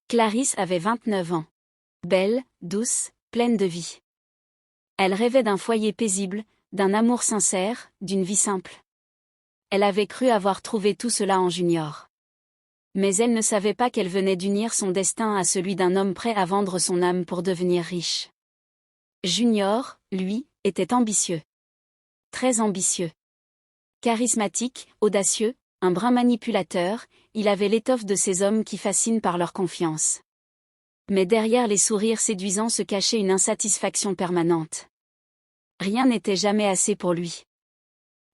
Clarisse avait 29 ans. Belle, douce, pleine de vie. Elle rêvait d'un foyer paisible, d'un amour sincère, d'une vie simple. Elle avait cru avoir trouvé tout cela en Junior. Mais elle ne savait pas qu'elle venait d'unir son destin à celui d'un homme prêt à vendre son âme pour devenir riche. Junior, lui, était ambitieux. Très ambitieux. Charismatique, audacieux, un brin manipulateur, il avait l'étoffe de ces hommes qui fascinent par leur confiance. Mais derrière les sourires séduisants se cachait une insatisfaction permanente. Rien n'était jamais assez pour lui.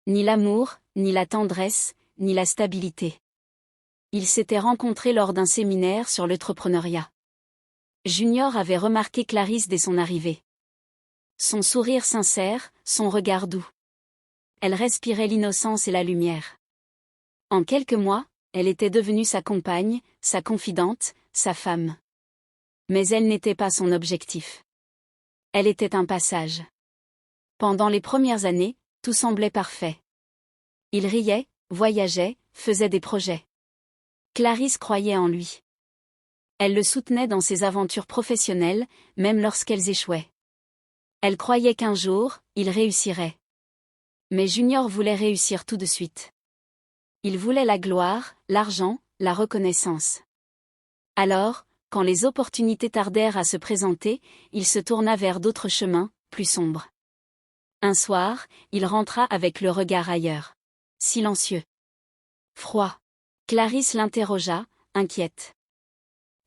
Ni l'amour, ni la tendresse, ni la stabilité. Ils s'étaient rencontrés lors d'un séminaire sur l'entrepreneuriat. Junior avait remarqué Clarisse dès son arrivée. Son sourire sincère, son regard doux. Elle respirait l'innocence et la lumière. En quelques mois, elle était devenue sa compagne, sa confidente, sa femme. Mais elle n'était pas son objectif. Elle était un passage. Pendant les premières années, tout semblait parfait. Il riait, voyageait, faisait des projets. Clarisse croyait en lui. Elle le soutenait dans ses aventures professionnelles, même lorsqu'elles échouaient. Elle croyait qu'un jour, il réussirait. Mais Junior voulait réussir tout de suite. Il voulait la gloire, l'argent, la reconnaissance. Alors, quand les opportunités tardèrent à se présenter, il se tourna vers d'autres chemins, plus sombres. Un soir, il rentra avec le regard ailleurs. Silencieux. Froid. Clarisse l'interrogea, inquiète.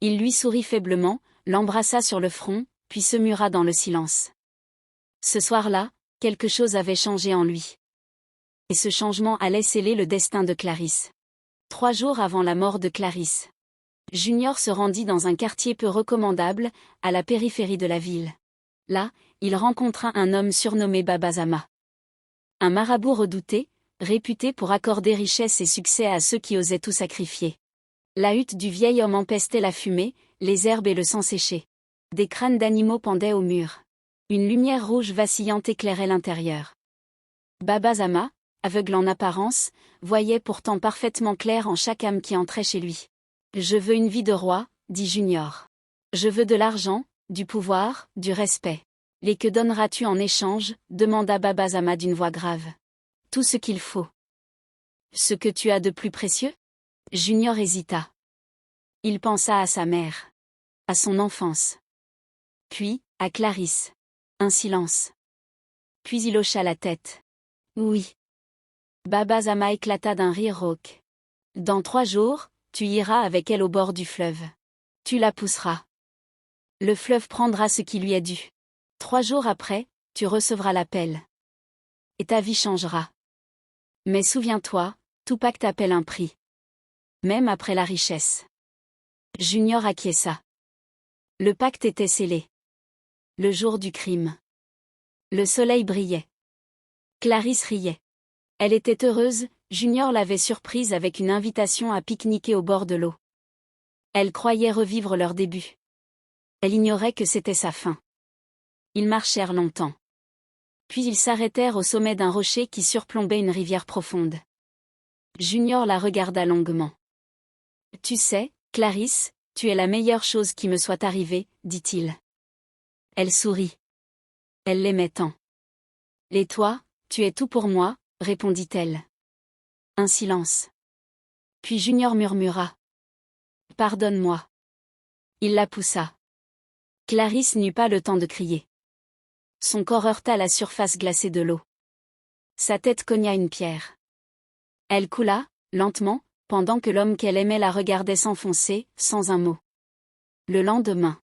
Il lui sourit faiblement, l'embrassa sur le front, puis se mura dans le silence. Ce soir-là, quelque chose avait changé en lui. Et ce changement allait sceller le destin de Clarisse. 3 jours avant la mort de Clarisse, Junior se rendit dans un quartier peu recommandable, à la périphérie de la ville. Là, il rencontra un homme surnommé Baba Zama. Un marabout redouté, réputé pour accorder richesse et succès à ceux qui osaient tout sacrifier. La hutte du vieil homme empestait la fumée, les herbes et le sang séché. Des crânes d'animaux pendaient au mur. Une lumière rouge vacillante éclairait l'intérieur. Baba Zama, aveugle en apparence, voyait pourtant parfaitement clair en chaque âme qui entrait chez lui. « Je veux une vie de roi », dit Junior. « Je veux de l'argent, du pouvoir, du respect. »« Et que donneras-tu en échange ?» demanda Baba Zama d'une voix grave. « Tout ce qu'il faut. »« Ce que tu as de plus précieux ?» Junior hésita. Il pensa à sa mère. À son enfance. Puis, à Clarisse. Un silence. Puis il hocha la tête. « Oui. » Baba Zama éclata d'un rire rauque. « Dans 3 jours, tu iras avec elle au bord du fleuve. Tu la pousseras. Le fleuve prendra ce qui lui est dû. 3 jours après, tu recevras l'appel. Et ta vie changera. Mais souviens-toi, tout pacte appelle un prix. Même après la richesse. » Junior acquiesça. Le pacte était scellé. Le jour du crime. Le soleil brillait. Clarisse riait. Elle était heureuse, Junior l'avait surprise avec une invitation à pique-niquer au bord de l'eau. Elle croyait revivre leur début. Elle ignorait que c'était sa fin. Ils marchèrent longtemps. Puis ils s'arrêtèrent au sommet d'un rocher qui surplombait une rivière profonde. Junior la regarda longuement. « Tu sais, Clarisse, tu es la meilleure chose qui me soit arrivée, dit-il. Elle sourit. Elle l'aimait tant. « Et toi, tu es tout pour moi, répondit-elle. Un silence. Puis Junior murmura. « Pardonne-moi. » Il la poussa. Clarisse n'eut pas le temps de crier. Son corps heurta la surface glacée de l'eau. Sa tête cogna une pierre. Elle coula, lentement, pendant que l'homme qu'elle aimait la regardait s'enfoncer, sans un mot. Le lendemain.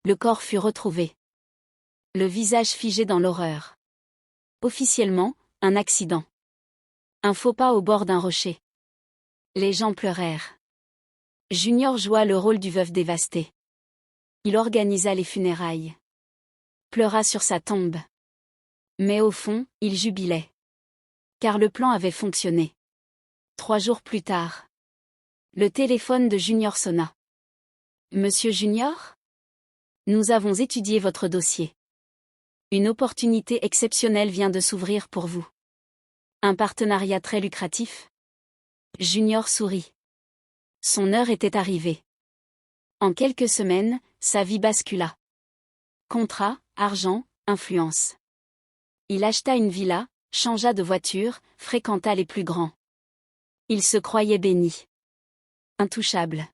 Le corps fut retrouvé. Le visage figé dans l'horreur. Officiellement, un accident. Un faux pas au bord d'un rocher. Les gens pleurèrent. Junior joua le rôle du veuf dévasté. Il organisa les funérailles. Pleura sur sa tombe. Mais au fond, il jubilait. Car le plan avait fonctionné. 3 jours plus tard. Le téléphone de Junior sonna. « Monsieur Junior ? Nous avons étudié votre dossier. Une opportunité exceptionnelle vient de s'ouvrir pour vous. Un partenariat très lucratif ? » Junior sourit. Son heure était arrivée. En quelques semaines, sa vie bascula. Contrat, argent, influence. Il acheta une villa, changea de voiture, fréquenta les plus grands. Il se croyait béni. Intouchable.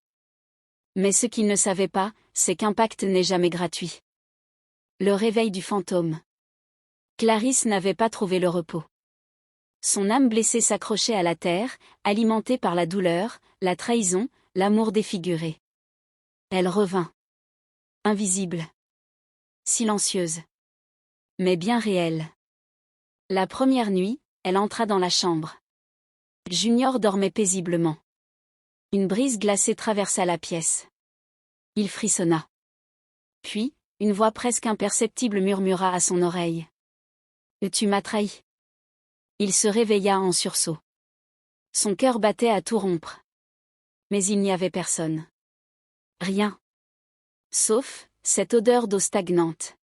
Mais ce qu'il ne savait pas, c'est qu'Impact n'est jamais gratuit. Le réveil du fantôme. Clarisse n'avait pas trouvé le repos. Son âme blessée s'accrochait à la terre, alimentée par la douleur, la trahison, l'amour défiguré. Elle revint. Invisible. Silencieuse. Mais bien réelle. La première nuit, elle entra dans la chambre. Junior dormait paisiblement. Une brise glacée traversa la pièce. Il frissonna. Puis, une voix presque imperceptible murmura à son oreille. « Tu m'as trahi. » Il se réveilla en sursaut. Son cœur battait à tout rompre. Mais il n'y avait personne. Rien. Sauf, cette odeur d'eau stagnante.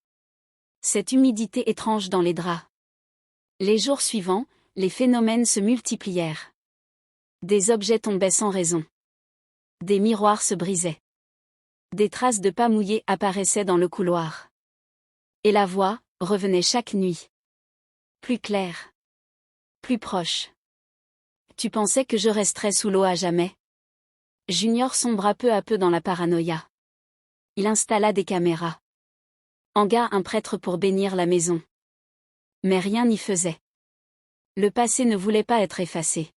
Cette humidité étrange dans les draps. Les jours suivants, les phénomènes se multiplièrent. Des objets tombaient sans raison. Des miroirs se brisaient. Des traces de pas mouillés apparaissaient dans le couloir. Et la voix revenait chaque nuit. Plus claire. Plus proche. Tu pensais que je resterais sous l'eau à jamais? Junior sombra peu à peu dans la paranoïa. Il installa des caméras. Engagea un prêtre pour bénir la maison. Mais rien n'y faisait. Le passé ne voulait pas être effacé.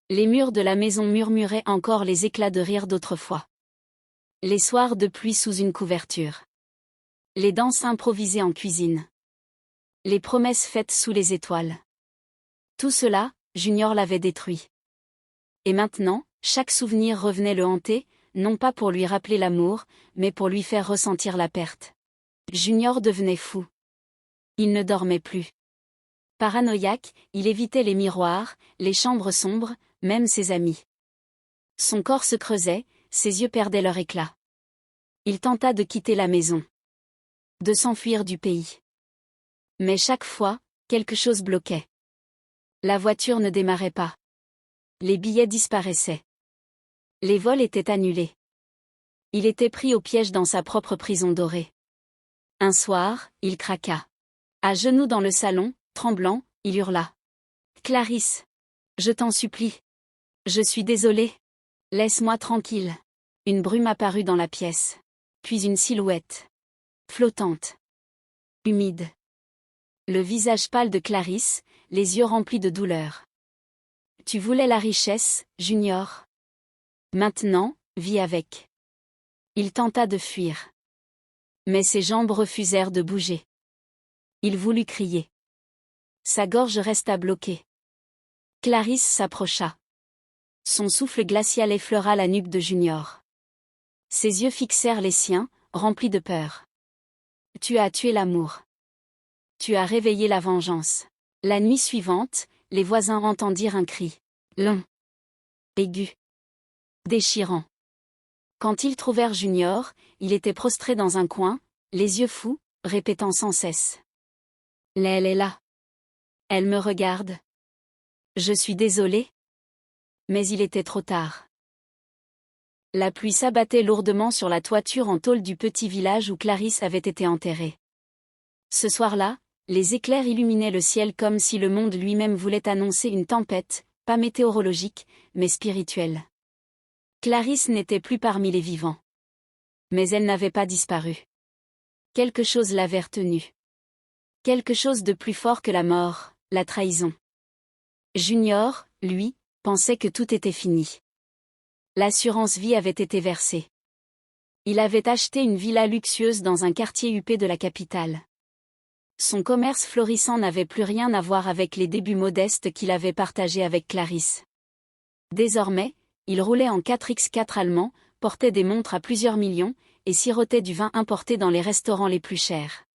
Les murs de la maison murmuraient encore les éclats de rire d'autrefois. Les soirs de pluie sous une couverture. Les danses improvisées en cuisine. Les promesses faites sous les étoiles. Tout cela, Junior l'avait détruit. Et maintenant, chaque souvenir revenait le hanter, non pas pour lui rappeler l'amour, mais pour lui faire ressentir la perte. Junior devenait fou. Il ne dormait plus. Paranoïaque, il évitait les miroirs, les chambres sombres, même ses amis. Son corps se creusait, ses yeux perdaient leur éclat. Il tenta de quitter la maison. De s'enfuir du pays. Mais chaque fois, quelque chose bloquait. La voiture ne démarrait pas. Les billets disparaissaient. Les vols étaient annulés. Il était pris au piège dans sa propre prison dorée. Un soir, il craqua. À genoux dans le salon, tremblant, il hurla. « Clarisse! Je t'en supplie! Je suis désolé! Laisse-moi tranquille! » Une brume apparut dans la pièce. Puis une silhouette. Flottante. Humide. Le visage pâle de Clarisse, les yeux remplis de douleur. « Tu voulais la richesse, Junior. Maintenant, vis avec. » Il tenta de fuir. Mais ses jambes refusèrent de bouger. Il voulut crier. Sa gorge resta bloquée. Clarisse s'approcha. Son souffle glacial effleura la nuque de Junior. Ses yeux fixèrent les siens, remplis de peur. « Tu as tué l'amour. Tu as réveillé la vengeance. » La nuit suivante, les voisins entendirent un cri. Long. Aigu. Déchirant. Quand ils trouvèrent Junior, il était prostré dans un coin, les yeux fous, répétant sans cesse. « Elle est là. Elle me regarde. Je suis désolé. » Mais il était trop tard. La pluie s'abattait lourdement sur la toiture en tôle du petit village où Clarisse avait été enterrée. Ce soir-là, les éclairs illuminaient le ciel comme si le monde lui-même voulait annoncer une tempête, pas météorologique, mais spirituelle. Clarisse n'était plus parmi les vivants. Mais elle n'avait pas disparu. Quelque chose l'avait retenue. Quelque chose de plus fort que la mort, la trahison. Junior, lui, pensait que tout était fini. L'assurance vie avait été versée. Il avait acheté une villa luxueuse dans un quartier huppé de la capitale. Son commerce florissant n'avait plus rien à voir avec les débuts modestes qu'il avait partagés avec Clarisse. Désormais, il roulait en 4x4 allemand, portait des montres à plusieurs millions, et sirotait du vin importé dans les restaurants les plus chers.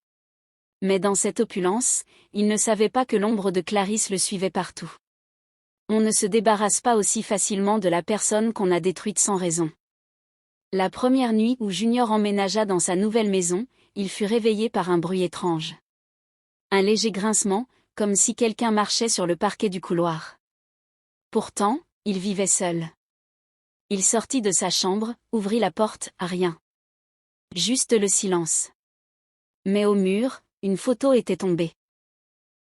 Mais dans cette opulence, il ne savait pas que l'ombre de Clarisse le suivait partout. On ne se débarrasse pas aussi facilement de la personne qu'on a détruite sans raison. La première nuit où Junior emménagea dans sa nouvelle maison, il fut réveillé par un bruit étrange. Un léger grincement, comme si quelqu'un marchait sur le parquet du couloir. Pourtant, il vivait seul. Il sortit de sa chambre, ouvrit la porte, rien. Juste le silence. Mais au mur, une photo était tombée.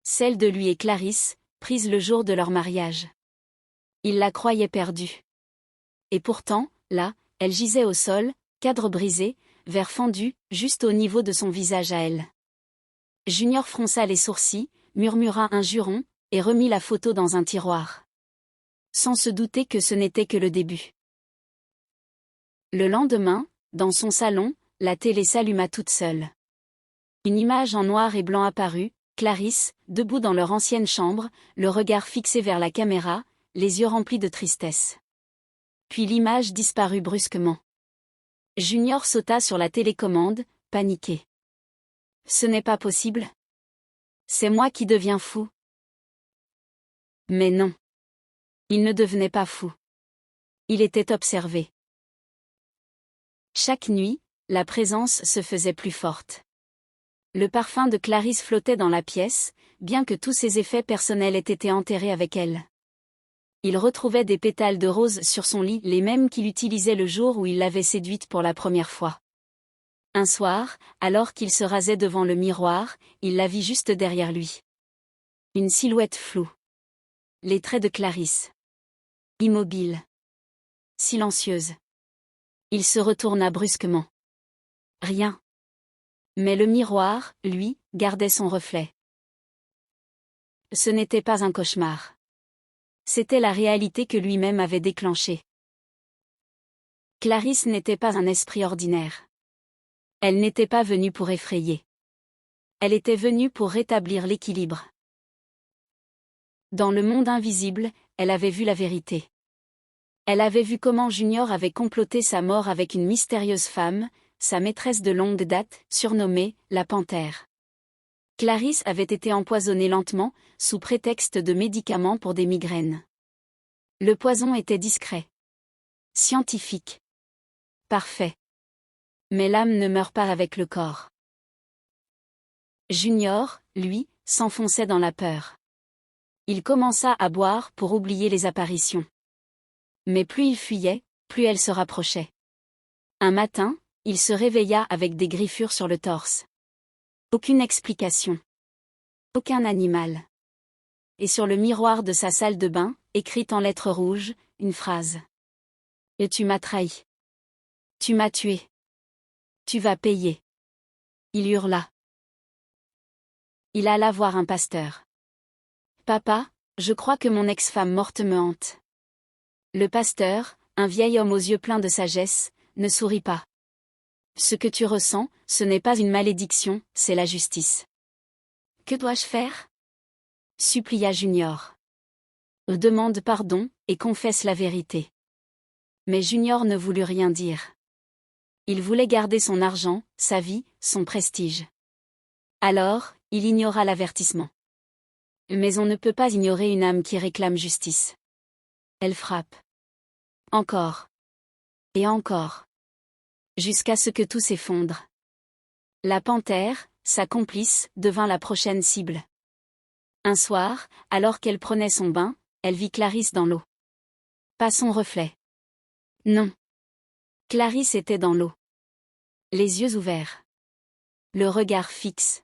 Celle de lui et Clarisse, prise le jour de leur mariage. Il la croyait perdue. Et pourtant, là, elle gisait au sol, cadre brisé, verre fendu, juste au niveau de son visage à elle. Junior fronça les sourcils, murmura un juron, et remit la photo dans un tiroir. Sans se douter que ce n'était que le début. Le lendemain, dans son salon, la télé s'alluma toute seule. Une image en noir et blanc apparut, Clarisse, debout dans leur ancienne chambre, le regard fixé vers la caméra, les yeux remplis de tristesse. Puis l'image disparut brusquement. Junior sauta sur la télécommande, paniqué. Ce n'est pas possible. C'est moi qui deviens fou. Mais non. Il ne devenait pas fou. Il était observé. Chaque nuit, la présence se faisait plus forte. Le parfum de Clarisse flottait dans la pièce, bien que tous ses effets personnels aient été enterrés avec elle. Il retrouvait des pétales de rose sur son lit, les mêmes qu'il utilisait le jour où il l'avait séduite pour la première fois. Un soir, alors qu'il se rasait devant le miroir, il la vit juste derrière lui. Une silhouette floue. Les traits de Clarisse. Immobile. Silencieuse. Il se retourna brusquement. Rien. Mais le miroir, lui, gardait son reflet. Ce n'était pas un cauchemar. C'était la réalité que lui-même avait déclenchée. Clarisse n'était pas un esprit ordinaire. Elle n'était pas venue pour effrayer. Elle était venue pour rétablir l'équilibre. Dans le monde invisible, elle avait vu la vérité. Elle avait vu comment Junior avait comploté sa mort avec une mystérieuse femme, sa maîtresse de longue date, surnommée la Panthère. Clarisse avait été empoisonnée lentement, sous prétexte de médicaments pour des migraines. Le poison était discret. Scientifique. Parfait. Mais l'âme ne meurt pas avec le corps. Junior, lui, s'enfonçait dans la peur. Il commença à boire pour oublier les apparitions. Mais plus il fuyait, plus elle se rapprochait. Un matin, il se réveilla avec des griffures sur le torse. Aucune explication. Aucun animal. Et sur le miroir de sa salle de bain, écrite en lettres rouges, une phrase. « Et tu m'as trahi. Tu m'as tué. Tu vas payer. » Il hurla. Il alla voir un pasteur. « Papa, je crois que mon ex-femme morte me hante. » Le pasteur, un vieil homme aux yeux pleins de sagesse, ne sourit pas. « Ce que tu ressens, ce n'est pas une malédiction, c'est la justice. »« Que dois-je faire ?» supplia Junior. « Demande pardon, et confesse la vérité. » Mais Junior ne voulut rien dire. Il voulait garder son argent, sa vie, son prestige. Alors, il ignora l'avertissement. Mais on ne peut pas ignorer une âme qui réclame justice. Elle frappe. Encore. Et encore. Jusqu'à ce que tout s'effondre. La panthère, sa complice, devint la prochaine cible. Un soir, alors qu'elle prenait son bain, elle vit Clarisse dans l'eau. Pas son reflet. Non. Clarisse était dans l'eau. Les yeux ouverts. Le regard fixe.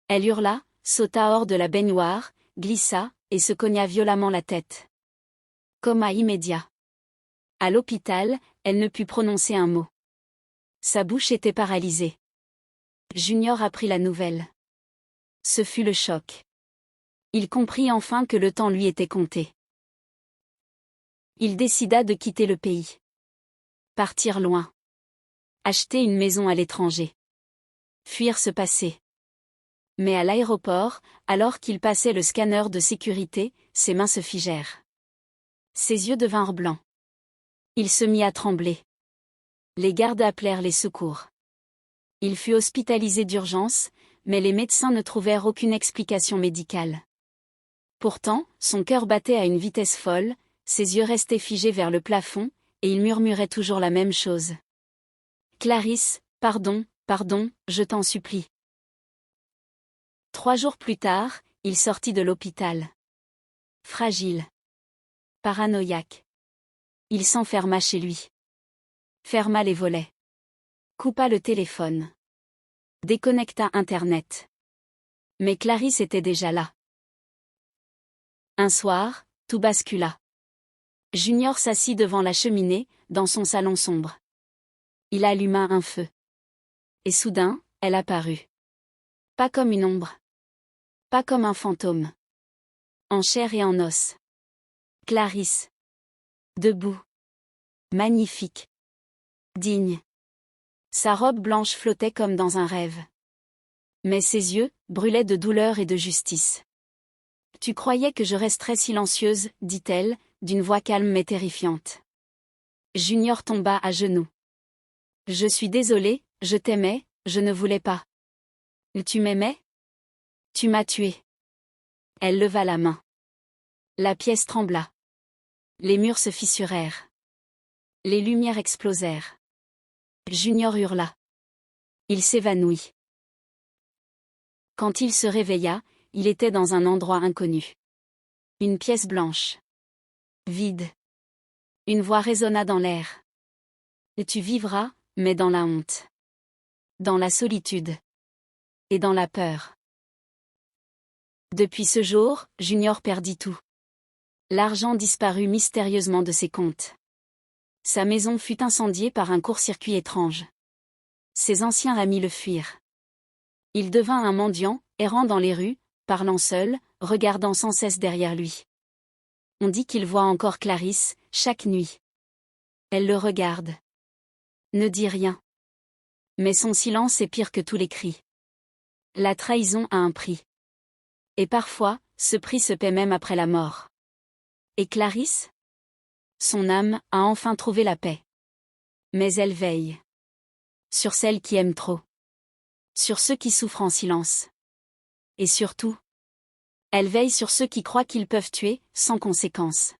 Elle hurla, sauta hors de la baignoire, glissa, et se cogna violemment la tête. Coma immédiat. À l'hôpital, elle ne put prononcer un mot. Sa bouche était paralysée. Junior apprit la nouvelle. Ce fut le choc. Il comprit enfin que le temps lui était compté. Il décida de quitter le pays. Partir loin. Acheter une maison à l'étranger. Fuir ce passé. Mais à l'aéroport, alors qu'il passait le scanner de sécurité, ses mains se figèrent. Ses yeux devinrent blancs. Il se mit à trembler. Les gardes appelèrent les secours. Il fut hospitalisé d'urgence, mais les médecins ne trouvèrent aucune explication médicale. Pourtant, son cœur battait à une vitesse folle, ses yeux restaient figés vers le plafond, et il murmurait toujours la même chose. « Clarisse, pardon, pardon, je t'en supplie. » 3 jours plus tard, il sortit de l'hôpital. Fragile. Paranoïaque. Il s'enferma chez lui. Ferma les volets. Coupa le téléphone. Déconnecta Internet. Mais Clarisse était déjà là. Un soir, tout bascula. Junior s'assit devant la cheminée, dans son salon sombre. Il alluma un feu. Et soudain, elle apparut. Pas comme une ombre. Pas comme un fantôme. En chair et en os. Clarisse. Debout. Magnifique. Digne. Sa robe blanche flottait comme dans un rêve. Mais ses yeux brûlaient de douleur et de justice. « Tu croyais que je resterais silencieuse, dit-elle, d'une voix calme mais terrifiante. Junior tomba à genoux. Je suis désolée, je t'aimais, je ne voulais pas. Tu m'aimais? Tu m'as tué. Elle leva la main. La pièce trembla. Les murs se fissurèrent. Les lumières explosèrent. Junior hurla. Il s'évanouit. Quand il se réveilla, il était dans un endroit inconnu. Une pièce blanche. Vide. Une voix résonna dans l'air. Tu vivras, mais dans la honte. Dans la solitude. Et dans la peur. Depuis ce jour, Junior perdit tout. L'argent disparut mystérieusement de ses comptes. Sa maison fut incendiée par un court-circuit étrange. Ses anciens amis le fuirent. Il devint un mendiant, errant dans les rues, parlant seul, regardant sans cesse derrière lui. On dit qu'il voit encore Clarisse, chaque nuit. Elle le regarde. Ne dit rien. Mais son silence est pire que tous les cris. La trahison a un prix. Et parfois, ce prix se paie même après la mort. Et Clarisse? Son âme a enfin trouvé la paix. Mais elle veille. Sur celles qui aiment trop. Sur ceux qui souffrent en silence. Et surtout, elle veille sur ceux qui croient qu'ils peuvent tuer, sans conséquence.